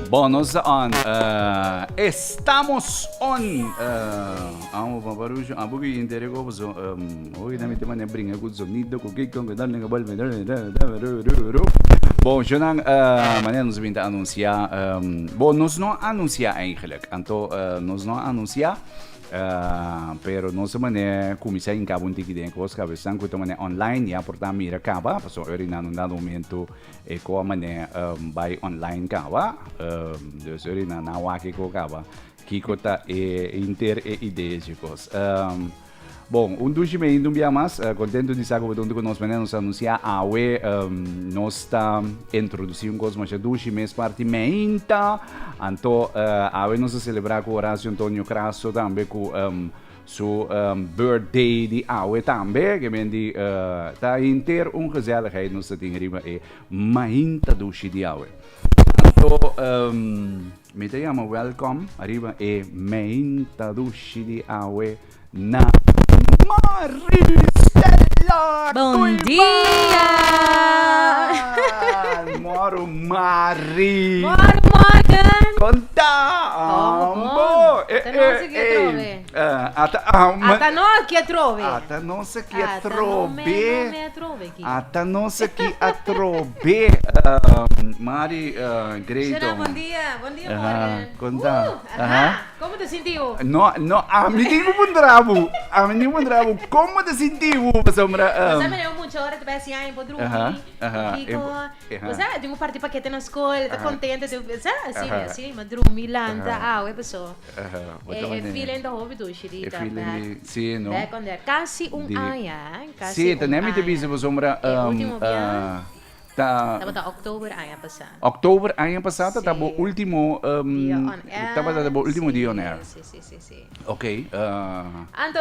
Bonus on. Estamos on. Amo paparujo. Abu que interego bozo. Hoy na mitema ne brinca com sonido com que com dar nenga bal medal. Bom, je dan wanneer ons begint te anunciar. Bom, nos não anunciar eigenlijk. Anto nos não anunciar. Pero não se mané começar em cabo um ticket que os cabos estão com mané online já por também mira caba passou eu na num dado momento e com a mané by online caba dus eu na wake com caba que cota e inter e ideias chicos. Bom, dos meses não via mais, contento de estar com nós, mas nos anunciar a UE, nós está introduzindo coisas mais dos meses parte meinta, então a UE nós celebrar com Horácio Antônio Crasso também com su birthday de AWE também, que vem de tá inteiro gezelligheid nós tem arriba e meinta dos de AWE. Então, me te chama welcome arriba e meinta dos de AWE na Maricela! Bom dia! Moro Mari! Moro Morgan! Conta! Ambo! Até non si che trove. Até non che trove. Até non si che Até trove. me trove chi. Até non si che trove. Mari, great. Shana, bom dia Morgan. Conta. Como te sentiu? No, a mim não pundravo. A mim não pundravo. Como te sentiu, sombra? Sabe, eu muito hora te peço aí por dormir. Você tem um parte paquete na escola, tá contente, sabe? Assim, mas dormir lá, é pessoa. É feeling da hobby do Shiri, tá? Sim, não. É quando é quase ano, sim, tá nem me te visa, sombra. Último dia. Tá Oktober ano passado. Oktober ano passado, tá o último dia on air. Tá o último dia on air. Sim. Ok.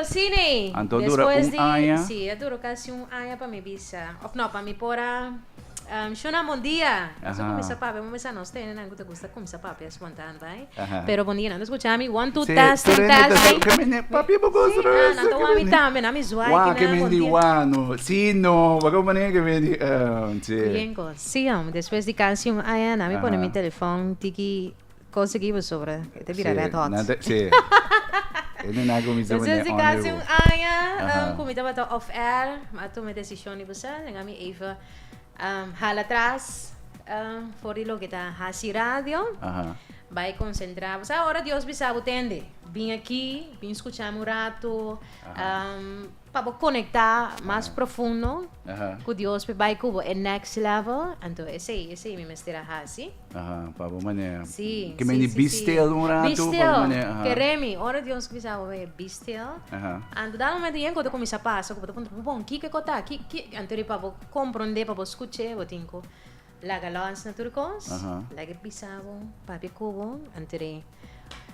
Cine. Anto dura ano. Sim, dura quase ano para me visa. Of não, para me pora. Shona, bom dia. Você começa papo, vamos começar nós tem, não gusta começar papo é espontâneo, vai. Pero bom dia, não escutamos. 1 2 testing. Papi bagus terus. Não, tô me também, não me zoai. Wah, que me di wano. Sino, bagaimana que me di Bien, sim, depois de quase ano, não me põe meu telefone, tiki conseguiu sobre, te vira red hot. Sim. Ele não começou depois de quase ano, comida para off air, mas tomei decisão de você, ngami even hal atrás, por lo que está Hasi Radio, vai concentrar. Você agora Deus bisa atende. Vim aqui, vim escutar um rato, para conectar mais profundo com Deus, vai com o next level. Então esse me mestra Hasi. Para maneira. Sim. Que me di bistel um rato. Bistel. Queremos, ora Deus bisa vai bistel. Então dá um momento em que eu começo a passar, eu vou bom, que tá, que então para compreender, para escutar, eu tenho laga lans naturkos, laga pisavo, papi kubo, anteri.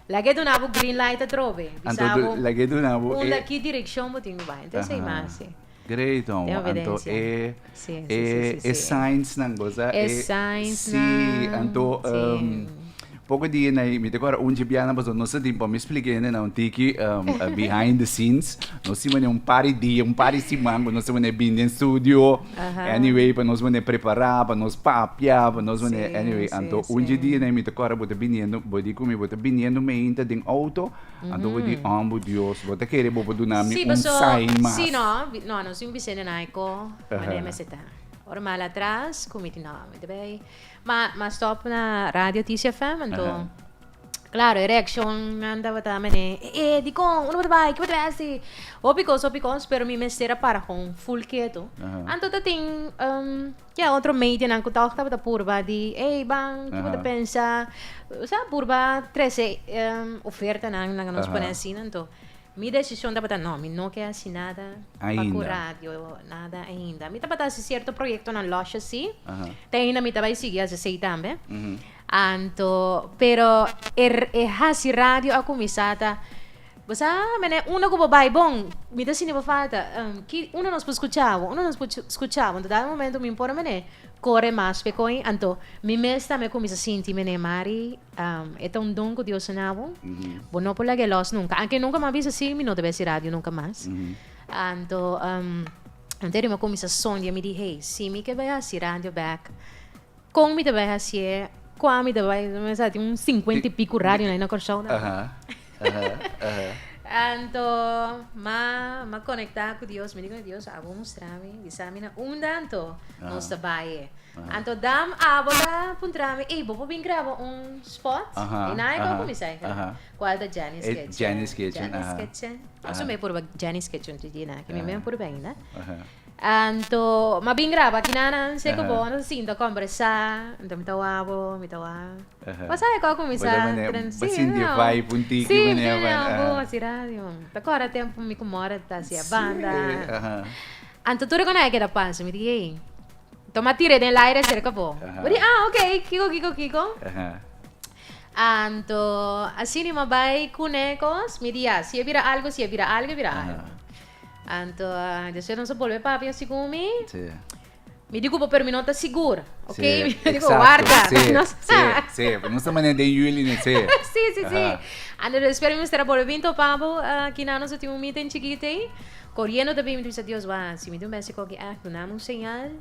Laga do nabo green light a trove. Bisavo. Laga do nabo. Unda que direção mo tinha vai, então sei mais. Great, anto science nang bosa. Science sim, anto pouco dia na me decora onde biana mas não sei tempo me expliquei né não tiki behind the scenes nós temos um par dia um par simango nós temos bem em studio anyway para nós vamos preparar para nós papiar para nós vamos anyway anto onde dia na me decora bota biniendo bodi como bota biniendo me inta ding auto anto bodi ambo dios bota querer bota do nome sign mas sim não não sim vicene naiko mas me seta ora mal atrás comiti não me bem mas stop na radio TCFM então claro reaction andava também di con uno vai que vai assim opicos pero mi mestera para com full quieto então tem outro media na que tava purba di bang que você pensa sabe purba 13 oferta na nós põe assim então minha decisão da não me não quer assim nada para o rádio nada ainda me tá para esse certo projeto na loja sim tem ainda me tá vai seguir essa sei também pero hasi radio a começada Pues uno como vai bom, me dá sinto falta, que uno nos escuchava, então dá momento me impor mene, corre mais pecoin, então me mesta me começa a sentir mene mari, é tão dom que Deus ensinava, bom não por lá que los nunca, aunque nunca mais vi assim, me não deve ser rádio nunca mais, então então eu começa a sonhar, me diz, hey, se me que vai assim rádio back, como me vai assim, como me vai, me sabe, 50 e pico rádio na corção, Então, ma conectar com Deus, me digo, Deus, vou mostrar-me, diz-me na tanto, nós trabalhamos. Então, dam abola, puntrami, vou vir gravar spot, e na época comecei, qual da Jenny's Kitchen. Jenny's Kitchen. Jenny's Kitchen. Aso may puro Jenny's Kitchen, que me puro bem, né? Então, mabing grava, kinanan sa ko po, sinto conversar, então me tawabo. Masaya ko kumisa. Basin di vai punti que me nevan. Si radio. Agora tempo me comora tá se a banda. Então tudo quando é que da pança, me diga. Então matire den aire cerca po. Ok, kiko. Então, assim me vai conecos, me diga, se vira algo, vira algo. Então, eu não sou bolé papi assim comigo. Me digo per mim não está segura, ok? Me digo guarda. Sim, não está maneira de Yuli, né? Sim. Então, eu espero que estará bolé vindo papo aqui na nossa última meeting chiquita. Correndo também me disse Deus, vai, se me deu um México que não sinal.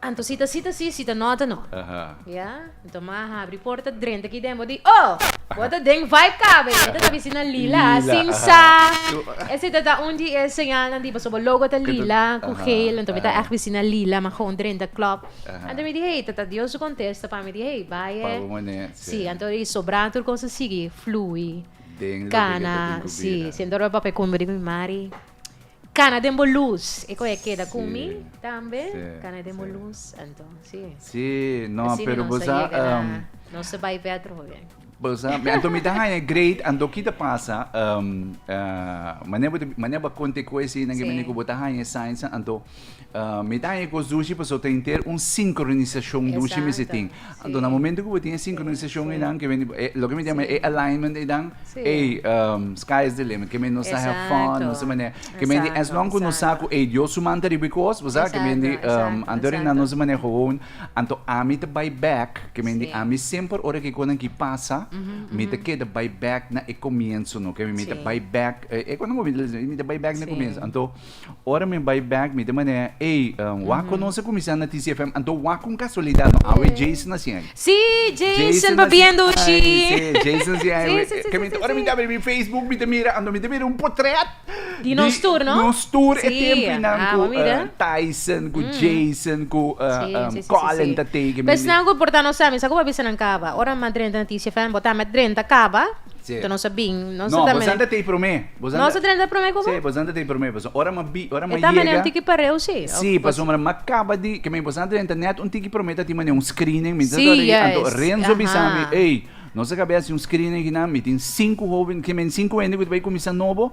Então, cita nota não. Então, abre porta dentro aqui dentro de, bota dentro, vai cabe. Ito tá visina lila, sinsa. Esse tá onde é sinal, di ba so logo tá lila, com gel, então tá echt visina lila, mas gewoon dentro club. Então me diz, tá Deus o contesta para me diz, vai. Sim, então e sobrar tudo coisa sigue, flui. Cana, sim, sendo roupa para comer com mari. Cana de luz, e que queda comigo também, cana de luz, então, sim. Sim, não, pero você não se vai ver outro bem. Bosa, então me dá é great, ando kita passa, maneba conte coisa na que me nico botar é science, então me dá é coisa dushi para só ter sincronização dushi me setting. Então no momento que eu tenho sincronização e dan que vem, lo que me chama é alignment e dan, sky is the limit, que me não sa have fun, não se mané, que me as long que não saco Deus sumanta because, você que me andore na não se mané gewoon, então a me te buy back, que me a me sempre hora que quando que passa me te queda buyback na comienzo, no? Que me te buyback, quando me te buyback na comienzo. Então, ora me buyback, me te mané, wako não se começar na TCFM, então wako com casualidade, no? Awe Jason na siya. Sim, Jason babiando chi. Jason siya. Que me ora me dá no Facebook, me te mira portrait. Di nos tour, no? Nos tour, é tempo na Tyson, com Jason, com Colin Tate. Mas não ko portano sa amin, sa ko babisa ng kaba. Ora madre na TCFM botar met 30 acaba. Então não sabia, não sabia. Não, você anda tem para mim. Não você anda para mim como? Sim, você anda tem para mim. Ora ma tá maneiro tiki para eu sim. Sim, mas uma acaba de que me você anda internet tiki para mim tá tem um screening, me dá Renzo bisami, não se cabeça um screening que na tem 5 jovens que men 5 ainda que vai começar novo.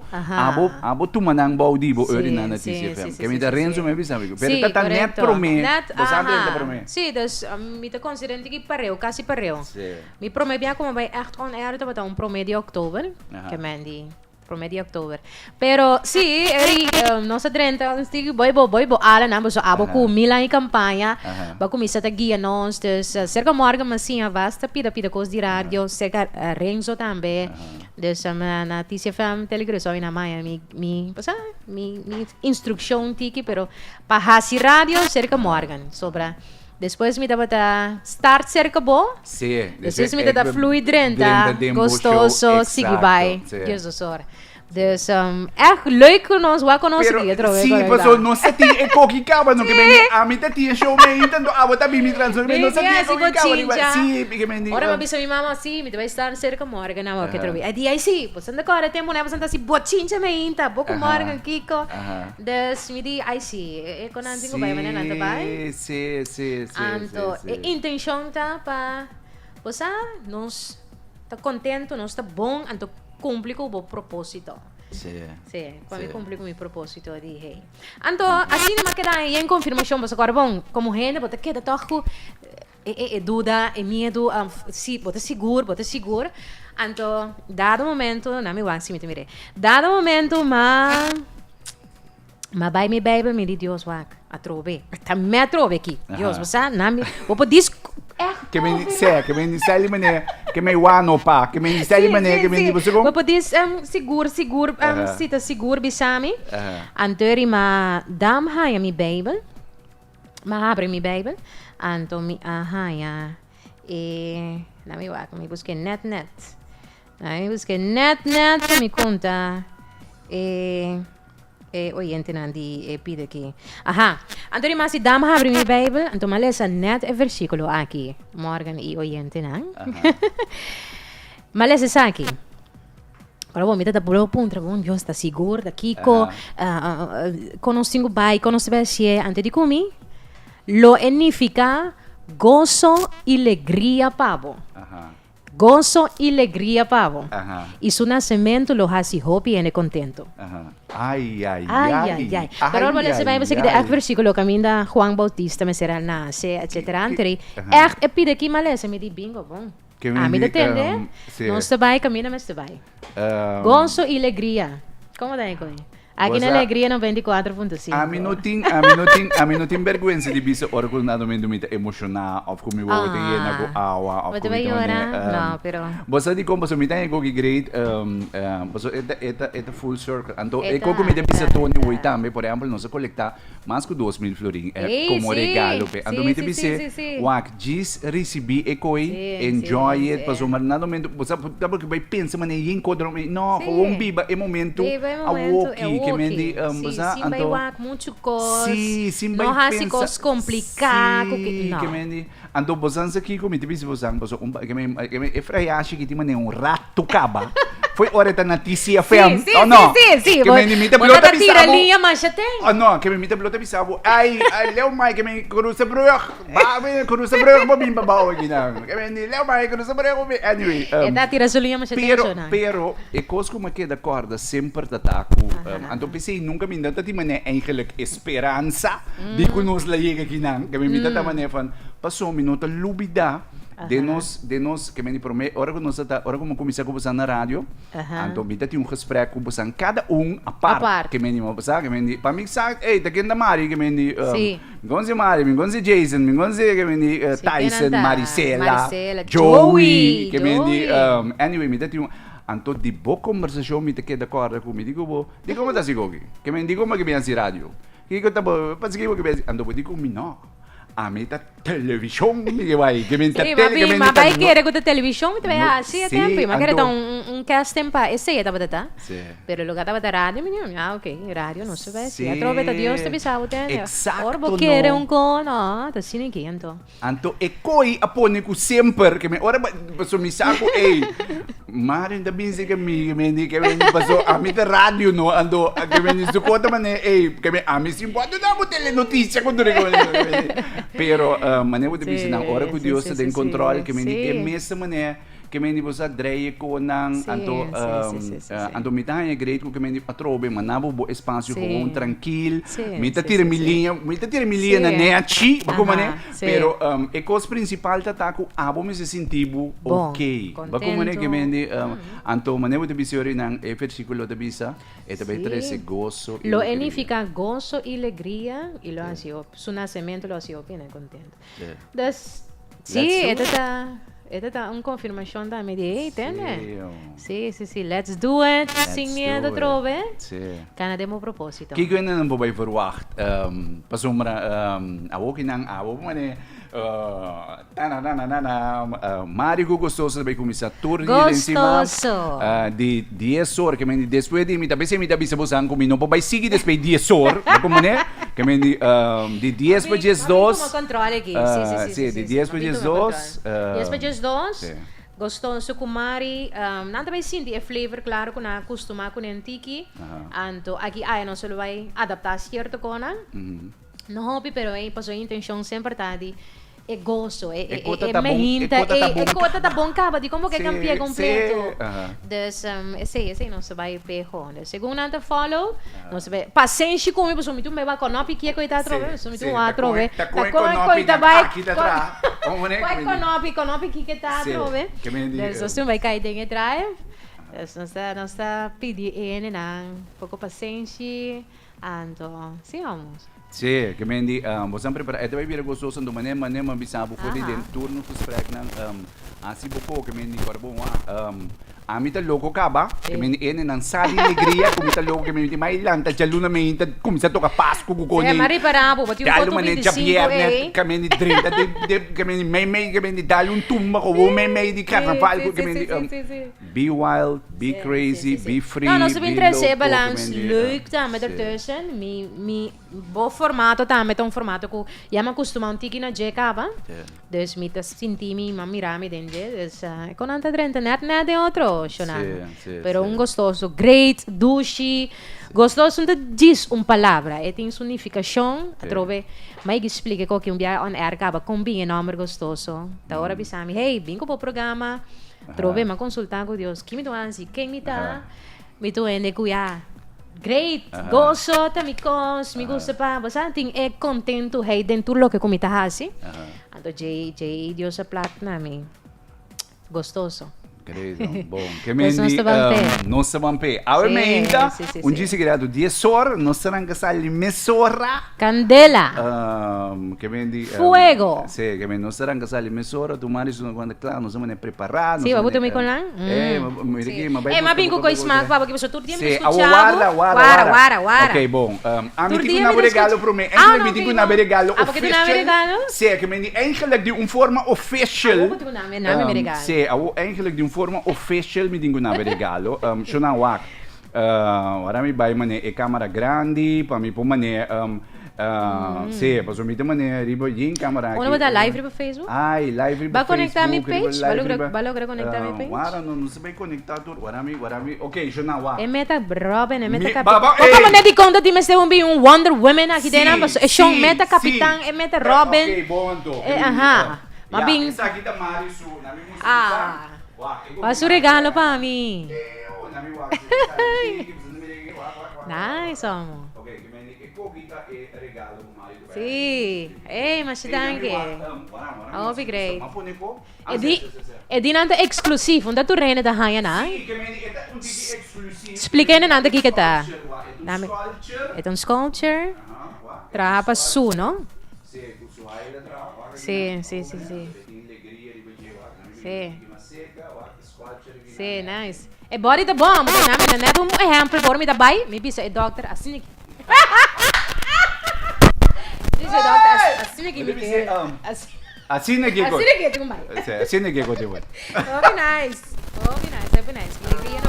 Abo tu manang baudibo orina na TCFM. Que me dá Renzo me bisami. Pero tá net para mim. Você anda para mim. Sim, dus me tá considerando que para eu, quase para eu. Me promedia como vai echt on air tá botar promedio oktober, que mendi promedio oktober. Pero sí, nossa 30 stig boibo ala na so abo ku mila em campanha, ba começar a guia nós, dus cerca morgen masinha vasta pida cos de rádio, cerca Renzo também. Dus na TCFM telegressão na Miami, mi instrução tiki, pero pa hasi rádio cerca morgen sobra. Depois me dava start cerca bo. Sim. Depois me dava fluid renta, gostoso, sigue vai. Jesus ora. Dus echt leuk voor ons, wat kan ons hier trouwens. Sim, mas não se tem é coquicaba, não que vem a mim tinha show me então a botar bim transformar não se tem coquicaba. Sim, porque me ora mas minha mama sim, me vai estar cerca morgen na que trouxe. Aí aí sim, pois anda agora tempo né, pois anda assim bochincha me inta, pouco morgen kiko. Dus me di aí sim, é quando ando com vai maneira anda vai. Sim. Então, intenção tá para pois nós tá contento, nós tá bom, então cumpri com o propósito. Sim. Quando eu cumpri com o meu propósito, eu disse. Então, assim não me queda em confirmação, mas agora, bom, como gente, você queda toco, duda, medo, si, bota seguro. Então, dado momento, não me wax, me mire. Dado momento, mas vai me baby, me di Deus wak, a trove. Também a trove aqui. Deus, você, não me, vou poder que me disse ali mané, que me wano pa, que me disse ali mané, que me di você como? Vou poder seguro, cita seguro bisami. Anterior ma dam hai mi baby. Ma abre mi baby. Anto mi ya. Na mi wak, mi busque net. Mi busque net, mi conta. Oyente nandi pide aqui. Anto mas si dam abre mi Bible, anto malesa net versículo aqui. Morgan e oyente nan. Malesa sa aqui. Para bom, me dá por ponto, bom, Deus está seguro daqui co conosco bai, conosco se ante de comi. Lo significa gozo y alegría pavo. Gozo y alegría pavo. Y su nacimiento lo hace hopi y contento. Ay. Pero ahora se va a decir que el versículo camina Juan Bautista me será nace, etcétera. Echt pide que malese me di bingo bom. A mí entende? No se va camina me se va. Gozo y alegría. ¿Cómo te digo? Aqui na Alegria 94.5. A mim não tem vergonha de bisa ora quando nada me muito emocionar ou como eu vou ter na go awa ou como não, pero você de como você me tem que great você é full circle então é como me bisa Tony hoje também por exemplo nós coletar mais que 2.000 florin como regalo pe então me bisa wak diz recebi e coi enjoy it passou mas nada momento você porque vai pensar mas nem encontrar não vamos viver é momento a walk que mendi basa anto muito cos não há se cos complicado que mendi anto bosança aqui como te disse bosan boso que me é freache que te mane rato caba foi hora da notícia fem oh não que me imita pelota bisabo linha mas já tem oh não que me imita pelota bisabo ai leu mai que me cruza brug ba cruza brug bo bimba ba aqui não que me leu mai cruza brug anyway tá tira sua linha mas já tem pero e cos como que da corda sempre tataku anto pensei nunca me dá ti mané eigenlijk esperança de que nos la llega aqui não que me dá mané van passou um minuto lubida de nós que me promete ora como começar com você na rádio então me dá um gesprek com você cada a parte que me não passar que me para mim sabe ei daqui da Mari que me gonze Mari me gonze Jason me gonze que me Tyson Maricela Joey que me anyway me dá anto di boa conversação me te queda corda comigo digo como tá sigo que me digo como que me ansi rádio que eu tava passando que me anto digo me não a mim tá televisão me vai que me tá televisão mas vai querer que a televisão me vai assim até tempo mas querer um casting pa esse aí tava tá pero lugar tava da rádio menino ok rádio não se vai se através Deus te bisava até ora vou querer cono tá assim aqui então e coi apone com sempre que me ora passou me saco ei mas ainda bem que me passou a mim da rádio não ando que me disse conta mané ei que me a mim sim pode dar uma telenotícia quando pero maneira de bisa nang ora ko Dios sa den control que me é mesma maneira que me você dreie com nang anto mitanya great que me atrobe manabo bo espaço com tranquilo me tá tira milinha na neachi como mané pero e cos principal tá com abo me se sentivo ok como mané que me anto maneira de bisa ori nang e versículo de bisa e também trece gozo lo significa gozo y alegría y lo ha sido su nacimiento lo ha sido bien contento esta tá uma confirmação da media, entende? Sim, let's do it. Sem medo, trove. Kana demo propósito. Que ainda não vai verwacht. Passou a walking nang abo mane Mário gostoso também começar turno em cima de 10 horas que me depois de me também me bisa bosan com não vai seguir depois de 10 horas como né que me de 10 para 10 2 como controle aqui sim de 10 para 10 2 10 para 10 2 gostoso com Mari nada vai sentir flavor claro com acostumar com antiki anto aqui não se vai adaptar certo com não hobby pero aí passou a intenção sempre tá de é gozo, é cota tá bom, mejinta, é cota tá bom, caba, de como que Sim, campia completo. sim. Dus, esse não se vai perro. Segundo anta follow, não se vai, paciência comigo, so mitu me vai conopi que coita trove, so mitu a trove. Tá com conopi vai, aqui tá atrás. vai conopi que tá trove. Que me Dus, so vai cair dentro atrás. Dus, nós está pedir ele não, pouco paciência, ando, sim, vamos. Sim, que me você prepara, vai vir gostoso do mané mabisabo ko din turno ko sprek nan asi buko que me corbo a mim tá louco acaba, que me nan sali alegria, como tá louco que me mai lanta jaluna me inta começa a tocar pasco com coisa. É mari parabo, bati um foto 25 que me 30 que me mei que me dá tumba com mei de carnaval que me be wild, be crazy, be free. Não, nós vim trazer balans leuk daar met ertussen. Bo formato tá, met formato que já me acostuma um tiki na jecava. Dus me tá sentindo me mirar me dentro. Dus com anta 30 net de outro. Pero gostoso, great, douche, gostoso não diz palavra, tem significação, trove, mas explica que um dia on air acaba com bem nome gostoso. Da hora bisami, hey, bingo pro programa, trove, mas consultar com Deus, que me doan assim, quem me tá, me doan de cuidar. Great, gozo, tamikos, me gusta pa, basta é contento, hey, dentro lo que comita hasi. Ando J, Deus a plat nami, gostoso. Credo, bom. Que me nossa vampe. Agora me ainda, dia segredo, 10 horas, nós serão que sair mesora. Candela. Que me fuego. Sim, que me nós serão que sair mesora, tu maris quando claro, nós vamos preparar. Sim, vamos tomar com lá. Mas bingo com smack, papa, que você todo dia me escuchava. Guarda. Ok, bom. A mim tem um regalo para mim. Eigenlijk me tem um regalo official. Sim, que me eigenlijk de forma official. Sim, eigenlijk de forma official me dingo na regalo. Shona wak. Ora mi bai mane e câmera grande, para mi po mane sim, para mi mane ribo yin câmera. Ona bota live para Facebook? Ai, live para Facebook. Vai conectar mi page? Vai conectar mi page? Ora não se vai conectar tudo. Ora mi. Ok, shona wak. É meta Robin, é meta capitão. Como mané de conta de me ser um Wonder Woman aqui dentro, é show meta capitão, é meta Robin. Ok, bom então. Mas bem. Essa aqui da Marisu, na minha música. Faz o regalo para mim. Nice, amor. Sim. Ei, mas danke. Oh, be great. É de nada exclusivo, onde tu reina da rainha, não? Explica ainda nada aqui que tá. É um sculpture. Trapa su, não? Sim. Sim, nice. É body da bom, mas não é um exemplo por mim da bai, me bisa é doctor assim aqui. Diz é doctor assim aqui me quer. Assim aqui go. Assim aqui tu vai. Assim aqui go tu vai. Okay, nice. Alegria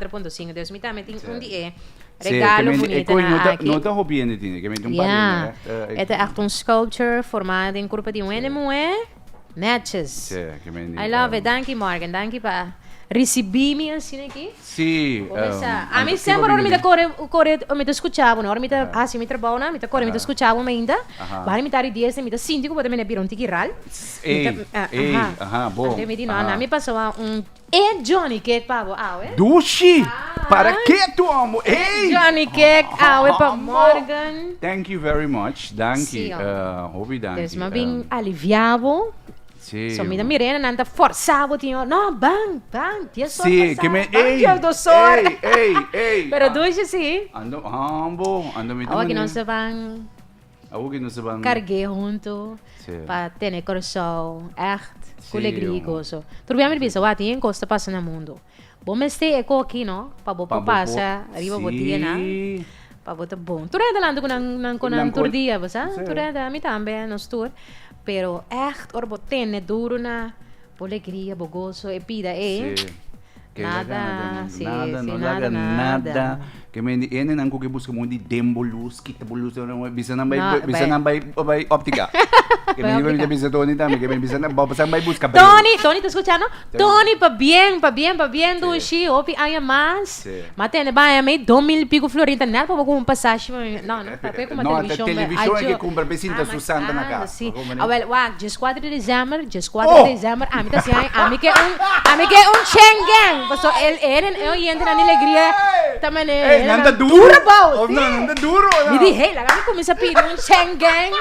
94.5. Deus me também tem um dia. Regalo bonito na aqui. Não tá roubando tinha, que me tem padrinho. É um sculpture formado em corpo de um animal Matches. I love it. Thank you, Morgan. Thank you pa recebi-me assim aqui. Sim. A mim sempre me da corre me da escuchava, não? Me da assim me trabalho, me da corre me da escuchava ainda. Vai me dar ideias, me da síndico pode me vir tiquiral. Bom. Me di não, me passou Johnny Cake pavo, Dushi. Para que tu amo? Johnny Cake, para Morgan. Thank you very much. Thank you. Hobby thank you. Desma bem aliviado. Sì. So, mi da Mirena nanda forzavo tinha, no, bang, tinha só sì, che me ehi. Pero dois assim. Ando me que não se van. Carguei junto. Para ter coração, echt, com alegria e gozo. Tudo bem, me disse, what tem costa passa no mundo. Bom, mas tem eco aqui, não? Para botar passa, arriba botia, não? Para botar bom. Tu renda lá com tour dia, você? Tu renda, me também, nos tour. Pero echt, orbo tene duro na alegria, bogoso, e pida, Nada, sí, nada, sí, no nada, laga nada. Que me ene nang ko busca mo di dembolus, kita bolus na bisa nang bay óptica. Que me iba a bisa Tony también, que me bisa nang bapasan bay busca. Tony, ¿te escuchando? Tony, pa bien, Dushi, opi haya más. Mate, vaya, me 2,000 pico florita, nada, para com passagem. Não, para com uma televisão. Não, a televisão é que compra besinta Susana na casa. Sim. Well, dia 4 de dezembro, a mim tá assim, a mim que um Schengen. Passou ele eu entra na alegria também. Nanda duro, bau. Nanda duro. Me di, hey, lagami começa a pedir um Schengen.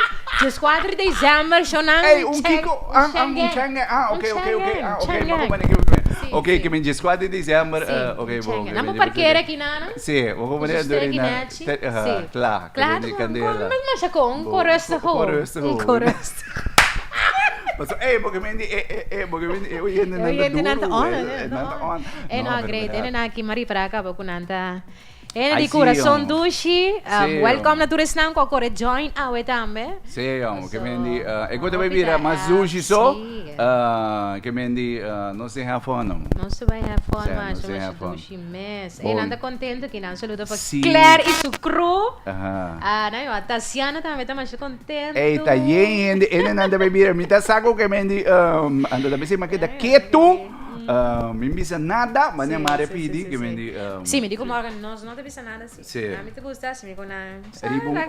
Dia 4 de dezembro, chonang. Hey, un Kiko, un Schengen. Ok, que me diz 4 de dezembro. Ok, bom. Não vou parqueira aqui, não? Sim, vou comer na. Claro, claro. Mas já com corresto. Mas porque me eu ia nanda on. No, great. Na aqui Mari para cá com nanda. De coração Dushi, welcome na turismo com a join awe também. Sim, que me eu quando vai vir mas Dushi só, que me não se have fun. Não se vai have fun, mas Dushi mes. E nada contente que não saluda para Claire e su crew. Não, a Tatiana também tá mais contente. Ei, tá bem, ele nada vai vir, me tá saco que me anda da vez mais que quieto. Me bisa nada, mas nem mare pedi que me di. Sim, me digo Morgan, não te bisa nada sim. Sim. A mim te gusta, se me cona.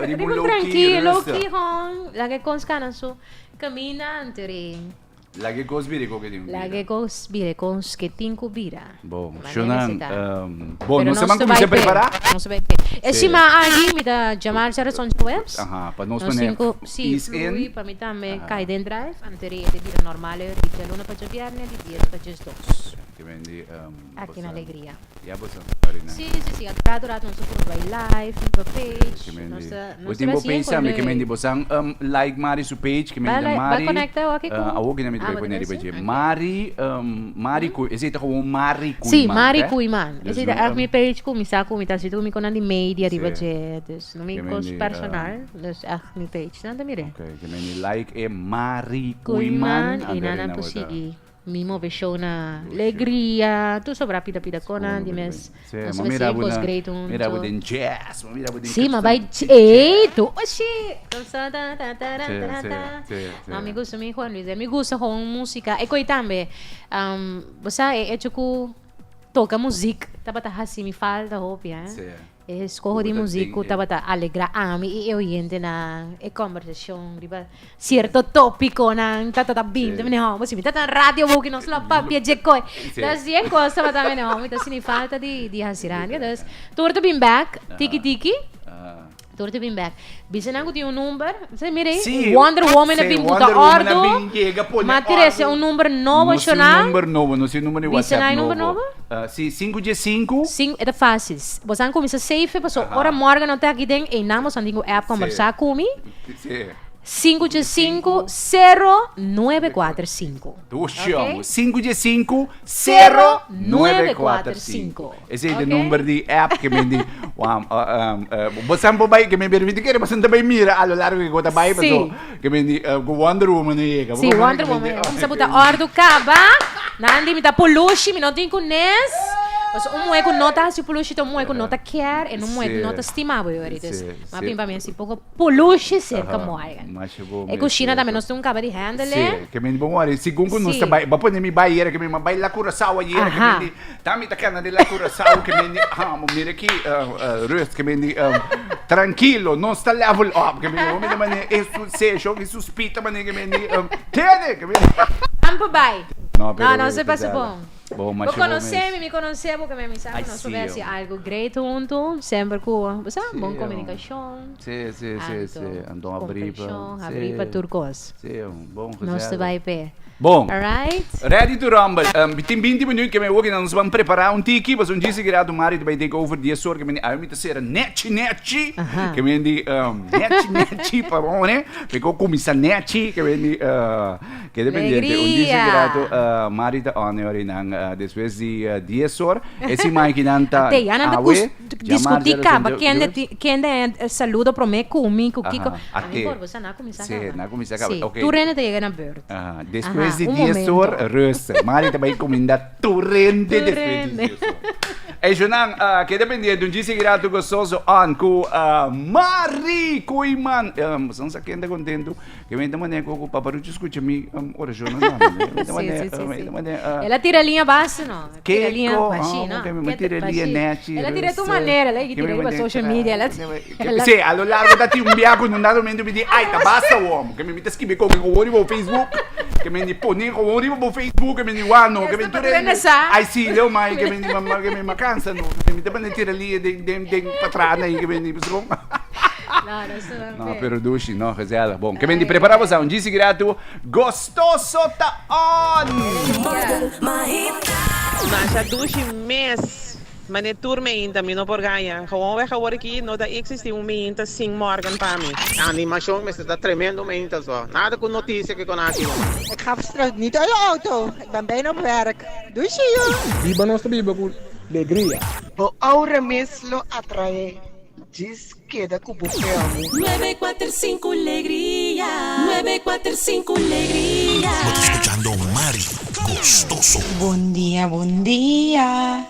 Ribu tranquilo, hon, la que conscana su camina antere. Lagi kos bire ko que tem. Lagi kos bire kos que tinco bira. Bom, Shonan, bom, não se man como se preparar? Não se vai. Esse ma ali me dá chamar já são webs. Para nós mané. Sim, flui para mim também cai dentro drive, antere de vida normal, de luna para viernes, de dia para gestos. Que vendi aqui na alegria. Ya você. Sim, a durante nosso vai live, no page. Nossa, o tempo pensa me que vendi bosang like Mari su page, que vendi Mari. Vai conectar aqui com. Awo que vai poner depois. Mari cu, esse é como Mari Cuiman. Sim, Mari Cuiman. Esse é a minha page com misa com mita se tu me conandi media di budget. No me cos personal, dus a minha page. Nada mire. Okay, que vendi like é Mari Cuiman e nana posigi. Mimo show na alegria, tu sobra pida kona di mes. Mas mira bu den jazz, mira bu den. Sim, mas vai tu, oxi. Me gusta mi Juan Luis, me gusta com música. E coi também, você é tipo toca música, tá bata assim me falta hobby, escolho de música, tá bata alegra a mim e eu entendo na conversação, riba certo tópico na tá bem, também não, você me tá na rádio vou que não se lá papia de coi. Das é coisa bata também não, me tá se me falta de hasirania, das torto bem back, tiki. Torto bem back. Bisa nangu ti number, você mire, Wonder Woman na bim puta ordo. Matrice um número novo chona. Número novo, não sei número de WhatsApp novo. Número novo? Sim, 5 5 é fácil. Você começa safe, passou hora morga não tá aqui dentro e namos andigo app conversar comigo. Sim. 595-0945. Chamo. 595-0945. Esse é o número de app que me diz. Você não vai que me permite que você também mira a lo largo que você vai que me diz Wonder Woman aí. Sim, Wonder Woman. Vamos botar ordo caba. Nandi me dá polushi, me não tem com nes. Um é com nota se polushi, um é com nota care, e um é com nota estimado eu ahorita. Mas bem para mim assim pouco polushi cerca moaga. E coxina também nós temos um cabo de handle. Sim, que me bom olha, segundo nós vai, vou nem me baia que me vai lá Curaçao aí, que me tá me tacando de lá Curaçao que me mira aqui, rest que me tranquilo, não está level up, que me homem mane isso se show que suspeita mane que me tene que me Campo vai. Não, não se passa bom. Bom, me conhecer porque me sabe não soubesse algo great junto, sempre com, sabe, boa comunicação. Sim. Andam a abrir para turcos. Sim, bom. Nós te vai pé. Bom, alright. Ready to rumble. Tem 20 minutos que me nós vamos preparar um tiki, mas disse que o marido vai take over de sor que me a mim ser neti que me di neti para bom, né? Ficou começar neti que me di que dependente. Disse que marido on ori nang después de 10 horas, esse máquina está Te anda discutir caba quem de saludo pro me kumi ku kiko. Até. Por você na começar. Sim, na começar acaba. Sim, Okay. tu rende te chega na beurt. Depois de 10 horas, resta. Mari também comenda tu rende depois de 10 horas. E Junang, que depende de um dia seguirá tu gostoso on com Mari Kuiman. São sa kenda contento. Que vem da maneira que o paparucho escuta me oração na Ela tira a linha baixa, não? Tira a linha baixinha, não? Tira a linha net. Ela tira a tua maneira, ela tira para social media. Sim, a lo largo da ti um biaco não dá momento me diz, ai, tá basta o homem. Que me mete escrever com o olho no Facebook. Que me diz, põe com o olho no Facebook. Que me diz, ano. Que me diz, ai, sim, leu mais. Que me diz, que me cansa, não? Que me diz, tira a linha de patrana aí. Que me diz, no, pero Dushi, no, reserva. Bom, que vem de preparar você um dia grato gostoso tá on. Mas a Dushi mês, mas é turma ainda, me não por ganhar. Gewoon weg geworden aqui, não dá existe momento sem morgen para mim. A animação me está tremendo momento só. Nada com notícia que kon aqui. Ik ga verstrekt niet uit de auto. Ik ben bijna op werk. Doei, zie je. Viva nuestra Biblia con alegría. O ahora mes lo atrae. Diz queda com o filme. 945 Alegría. 945 Alegría. Escuchando Mari Gostoso. Bom dia, bom dia.